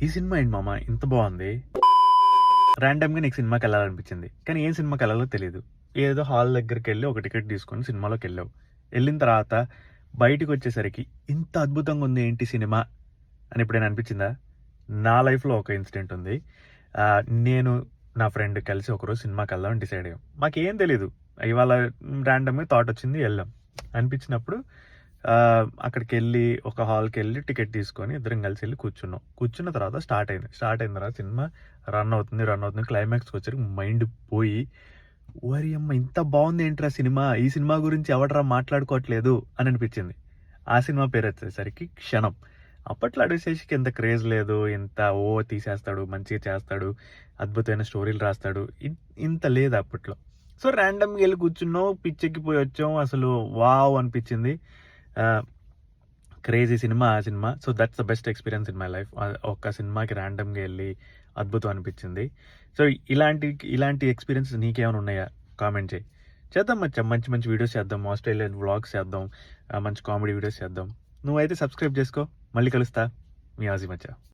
ఈ సినిమా ఏంటి మామ ఇంత బాగుంది. ర్యాండమ్‌గా నీకు సినిమాకెళ్ళాలనిపించింది. కానీ ఏం సినిమాకెళ్ళాలో తెలీదు. ఏదో హాల్ దగ్గరికెళ్ళి ఒక టికెట్ తీసుకొని సినిమాలోకెళ్ళావు. ఎళ్ళిన తర్వాత బయటికొచ్చేసరికి ఇంత అద్భుతంగా ఉంది ఏంటి సినిమా అని ఎప్పుడైనా అనిపించిందా? నా లైఫ్‌లో ఒక ఇన్సిడెంట్ ఉంది. నేను నా ఫ్రెండ్ కలిసి ఒకరోజు సినిమాకెళ్దామని డిసైడ్ అయ్యాం. మాకేం తెలీదు. ఇవాళ ర్యాండమ్‌గా థాట్ వచ్చింది ఎళ్ళాం. అనిపించినప్పుడు అక్కడికెళ్ళి ఒక హాల్‌కెళ్ళి టికెట్ తీసుకొని ఇద్దరం కలిసి ఎళ్లి కూర్చున్నాం. కూర్చున్న తర్వాత స్టార్ట్ అయింది. స్టార్ట్ అయిన తర్వాత సినిమా రన్ అవుతుంది. క్లైమాక్స్‌కొచ్చేసరికి మైండ్ పోయి ఓరియమ్మ! ఇంత బావుందేంట్రా సినిమా! ఈ సినిమా గురించి ఎవడురా మాట్లాడుకోవట్లేదు అని అనిపించింది. ఆ సినిమా పేరొచ్చేసరికి 'క్షణం'. అప్పట్లో అడివిశేషికి ఇంత క్రేజ్ లేదు. ఇంత తీసేస్తాడు, మంచిగా చేస్తాడు, అద్భుతమైన స్టోరీలు రాస్తాడు. ఇంత లేదు అప్పట్లో. సో, ర్యాండమ్‌గా ఎళ్లి కూర్చున్నాం. పిచ్చెక్కిపోయి వచ్చాం. అసలు వావ్! అనిపించింది. ఆహ్, క్రేజీ సినిమా ఆ cinema. So, that's the best experience in my life. ఒక్క సినిమాకి ర్యాండమ్‌గా ఎళ్లి అద్భుతం అనిపించింది. సో, ఇలాంటి ఎక్స్‌పీరియన్సెస్ నీకేమైనా ఉన్నాయా? కామెంట్ చెయి. చేద్దాం మచ్చా. మంచి మంచి వీడియోస్ చేద్దాం. ఆస్ట్రేలియన్ వ్లాగ్స్ చేద్దాం. మంచి కామెడీ వీడియోస్ చేద్దాం. నువ్వైతే సబ్స్క్రైబ్ చేసుకో. మళ్ళీ కలుస్తా. మీ ఆజీ మచ్చా.